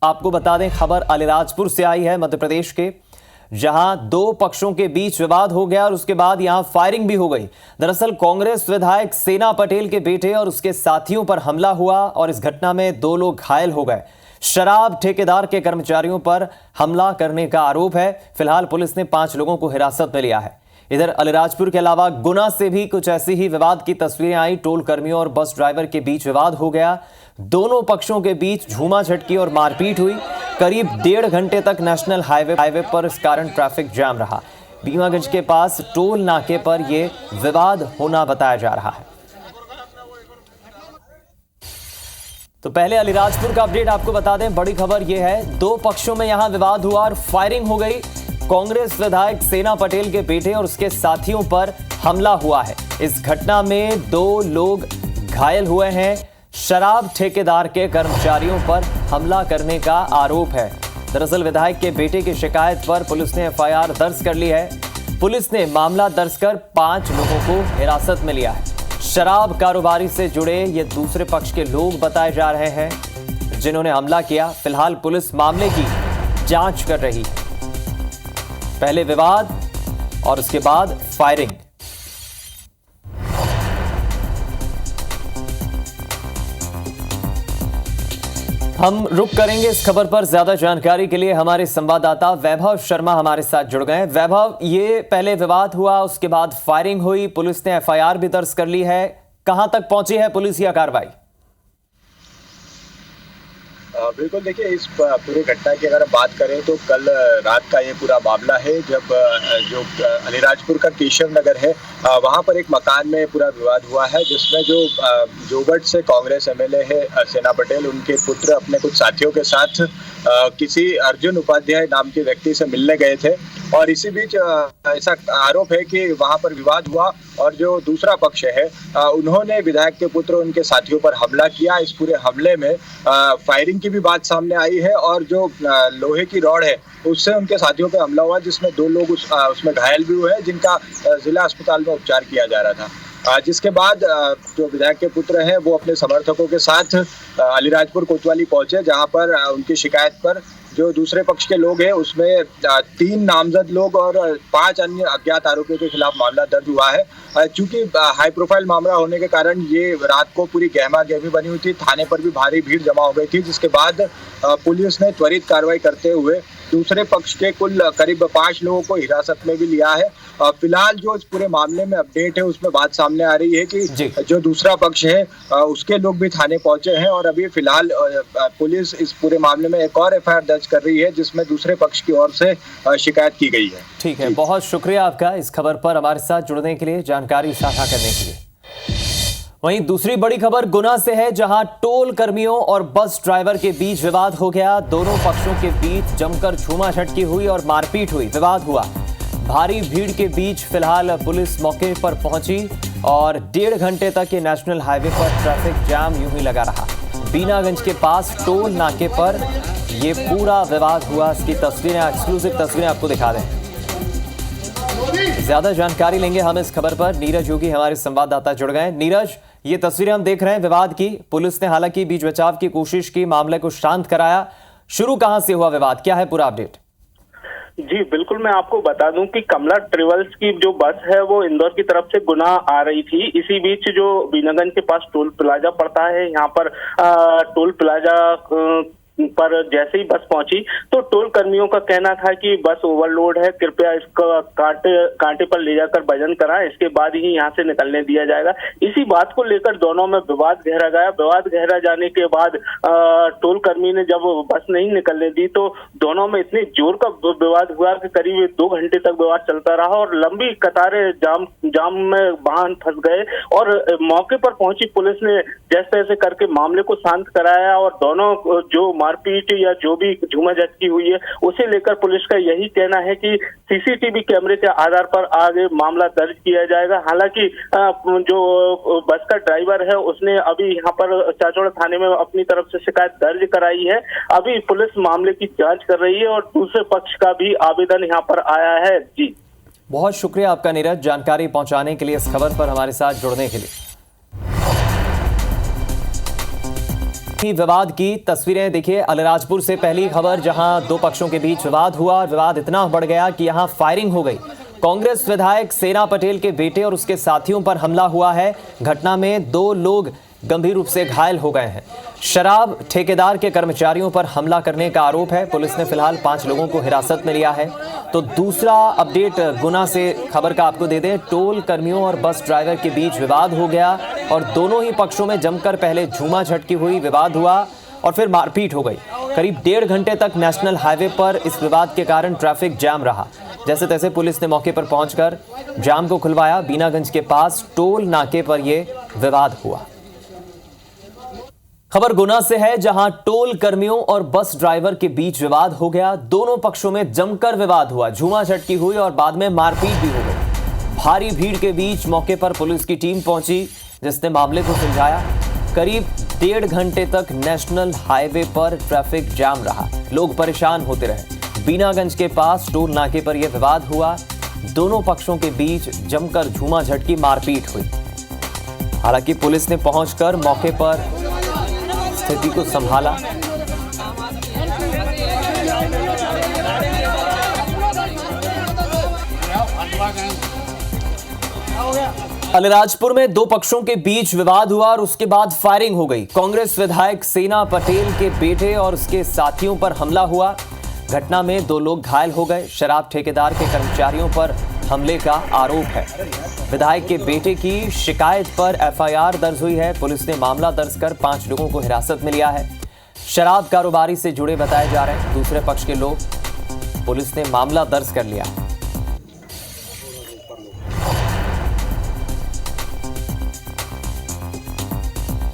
आपको बता दें, खबर अलीराजपुर से आई है, मध्य प्रदेश के, जहां दो पक्षों के बीच विवाद हो गया और उसके बाद यहां फायरिंग भी हो गई। दरअसल कांग्रेस विधायक सेना पटेल के बेटे और उसके साथियों पर हमला हुआ और इस घटना में 2 लोग घायल हो गए। शराब ठेकेदार के कर्मचारियों पर हमला करने का आरोप है। फिलहाल पुलिस ने 5 लोगों को हिरासत में लिया है। इधर अलीराजपुर के अलावा गुना से भी कुछ ऐसी ही विवाद की तस्वीरें आई। टोल कर्मियों और बस ड्राइवर के बीच विवाद हो गया। दोनों पक्षों के बीच झूमा झटकी और मारपीट हुई। करीब 1.5 घंटे तक नेशनल हाईवे पर इस कारण ट्रैफिक जाम रहा। बीमागंज के पास टोल नाके पर यह विवाद होना बताया जा रहा है। तो पहले अलीराजपुर का अपडेट आपको बता दें, बड़ी खबर यह है, 2 पक्षों में यहां विवाद हुआ और फायरिंग हो गई। कांग्रेस विधायक सेना पटेल के बेटे और उसके साथियों पर हमला हुआ है। इस घटना में 2 लोग घायल हुए हैं। शराब ठेकेदार के कर्मचारियों पर हमला करने का आरोप है। दरअसल विधायक के बेटे की शिकायत पर पुलिस ने एफआईआर दर्ज कर ली है। पुलिस ने मामला दर्ज कर 5 लोगों को हिरासत में लिया है। शराब कारोबारी से जुड़े ये दूसरे पक्ष के लोग बताए जा रहे हैं जिन्होंने हमला किया। फिलहाल पुलिस मामले की जांच कर रही है। पहले विवाद और उसके बाद फायरिंग। हम रुक करेंगे इस खबर पर। ज्यादा जानकारी के लिए हमारे संवाददाता वैभव शर्मा हमारे साथ जुड़ गए। वैभव, ये पहले विवाद हुआ, उसके बाद फायरिंग हुई, पुलिस ने एफआईआर भी दर्ज कर ली है। कहां तक पहुंची है पुलिस या कार्रवाई? बिल्कुल, देखिए, इस पूरी घटना की अगर बात करें तो कल रात का ये पूरा मामला है, जब जो अलीराजपुर का केशव नगर है वहाँ पर एक मकान में पूरा विवाद हुआ है, जिसमें जो जोगढ़ से कांग्रेस एमएलए है सेना पटेल, उनके पुत्र अपने कुछ साथियों के साथ किसी अर्जुन उपाध्याय नाम के व्यक्ति से मिलने गए थे और इसी बीच ऐसा आरोप है कि वहां पर विवाद हुआ और जो दूसरा पक्ष है उन्होंने विधायक के पुत्र उनके साथियों पर हमला किया। इस पूरे हमले में फायरिंग की भी बात सामने आई है और जो लोहे की रॉड है उससे उनके साथियों पर हमला हुआ, जिसमें 2 लोग उसमें घायल भी हुए हैं, जिनका जिला अस्पताल में उपचार किया जा रहा था। जिसके बाद जो विधायक के पुत्र हैं वो अपने समर्थकों के साथ अलीराजपुर कोतवाली पहुंचे, जहां पर उनकी शिकायत पर जो दूसरे पक्ष के लोग हैं उसमें 3 नामजद लोग और 5 अन्य अज्ञात आरोपियों के खिलाफ मामला दर्ज हुआ है। चूंकि हाई प्रोफाइल मामला होने के कारण ये रात को पूरी गहमा गहमी बनी हुई थी। थाने पर भी भारी भीड़ जमा हो गई थी, जिसके बाद पुलिस ने त्वरित कार्रवाई करते हुए दूसरे पक्ष के कुल करीब 5 लोगों को हिरासत में भी लिया है। फिलहाल जो इस पूरे मामले में अपडेट है उसमें बात सामने आ रही है कि जो दूसरा पक्ष है उसके लोग भी थाने पहुंचे हैं और अभी फिलहाल पुलिस इस पूरे मामले में एक और एफआईआर दर्ज कर रही है, जिसमें दूसरे पक्ष की ओर से शिकायत की गई है। ठीक है, बहुत शुक्रिया आपका इस खबर पर हमारे साथ जुड़ने के लिए, जानकारी साझा करने के लिए। वहीं दूसरी बड़ी खबर गुना से है, जहां टोल कर्मियों और बस ड्राइवर के बीच विवाद हो गया। दोनों पक्षों के बीच जमकर झूमा झटकी हुई और मारपीट हुई, विवाद हुआ। भारी भीड़ के बीच फिलहाल पुलिस मौके पर पहुंची और 1.5 घंटे तक ये नेशनल हाईवे पर ट्रैफिक जाम यूं ही लगा रहा। बीनागंज के पास टोल नाके पर ये पूरा विवाद हुआ। इसकी तस्वीरें, एक्सक्लूसिव तस्वीरें आपको दिखा दें। ज्यादा जानकारी लेंगे हम इस खबर पर। नीरज योगी हमारे संवाददाता जुड़ गए। नीरज, ये तस्वीरें हम देख रहे हैं विवाद की। पुलिस ने हालांकि बीच बचाव की कोशिश की, मामले को शांत कराया। शुरू कहां से हुआ विवाद, क्या है पूरा अपडेट? जी बिल्कुल, मैं आपको बता दूं कि कमला ट्रेवल्स की जो बस है वो इंदौर की तरफ से गुना आ रही थी। इसी बीच जो बीनागंज के पास टोल प्लाजा पड़ता है, यहाँ पर टोल प्लाजा पर जैसे ही बस पहुंची तो टोल कर्मियों का कहना था कि बस ओवरलोड है, कृपया इसका कांटे पर ले जाकर वजन कराएं, इसके बाद ही यहाँ से निकलने दिया जाएगा। इसी बात को लेकर दोनों में विवाद गहरा गया। विवाद गहरा जाने के बाद टोल कर्मी ने जब बस नहीं निकलने दी तो दोनों में इतनी जोर का विवाद हुआ कि करीब 2 घंटे तक विवाद चलता रहा और लंबी कतारें जाम में वाहन फंस गए और मौके पर पहुंची पुलिस ने जैसे तैसे करके मामले को शांत कराया और दोनों जो मारपीट या जो भी झूमाझटकी हुई है उसे लेकर पुलिस का यही कहना है कि सीसीटीवी कैमरे के आधार पर आगे मामला दर्ज किया जाएगा। हालांकि जो बस का ड्राइवर है उसने अभी यहाँ पर चाचौड़ा थाने में अपनी तरफ से शिकायत दर्ज कराई है। अभी पुलिस मामले की जांच कर रही है और दूसरे पक्ष का भी आवेदन यहाँ पर आया है। जी बहुत शुक्रिया आपका नीरज, जानकारी पहुंचाने के लिए, इस खबर पर हमारे साथ जुड़ने के लिए। विवाद की तस्वीरें देखिए। अलीराजपुर से पहली खबर, जहां दो पक्षों के बीच विवाद हुआ और विवाद इतना बढ़ गया कि यहां फायरिंग हो गई। कांग्रेस विधायक सेना पटेल के बेटे और उसके साथियों पर हमला हुआ है। घटना में 2 लोग गंभीर रूप से घायल हो गए हैं। शराब ठेकेदार के कर्मचारियों पर हमला करने का आरोप है। पुलिस ने फिलहाल 5 लोगों को हिरासत में लिया है। तो दूसरा अपडेट गुना से खबर का आपको दे दें। टोल कर्मियों और बस ड्राइवर के बीच विवाद हो गया और दोनों ही पक्षों में जमकर पहले झूमा झटकी हुई, विवाद हुआ और फिर मारपीट हो गई। करीब 1.5 घंटे तक नेशनल हाईवे पर इस विवाद के कारण ट्रैफिक जाम रहा। जैसे तैसे पुलिस ने मौके पर पहुंचकर जाम को खुलवाया। बीनागंज के पास टोल नाके पर यह विवाद हुआ। खबर गुना से है, जहां टोल कर्मियों और बस ड्राइवर के बीच विवाद हो गया। दोनों पक्षों में जमकर विवाद हुआ, झूमा झटकी हुई और बाद में मारपीट भी हो गई। भारी भीड़ के बीच मौके पर पुलिस की टीम पहुंची, जिसने मामले को सुलझाया। करीब 1.5 घंटे तक नेशनल हाईवे पर ट्रैफिक जाम रहा, लोग परेशान होते रहे। बीनागंज के पास टोल नाके पर यह विवाद हुआ। दोनों पक्षों के बीच जमकर झूमा झटकी मारपीट हुई। हालांकि पुलिस ने पहुंचकर मौके पर स्थिति को संभाला। अलीराजपुर में 2 पक्षों के बीच विवाद हुआ और उसके बाद फायरिंग हो गई। कांग्रेस विधायक सेना पटेल के बेटे और उसके साथियों पर हमला हुआ। घटना में 2 लोग घायल हो गए। शराब ठेकेदार के कर्मचारियों पर हमले का आरोप है। विधायक के बेटे की शिकायत पर एफआईआर दर्ज हुई है। पुलिस ने मामला दर्ज कर 5 लोगों को हिरासत में लिया है। शराब कारोबारी से जुड़े बताए जा रहे हैं दूसरे पक्ष के लोग। पुलिस ने मामला दर्ज कर लिया।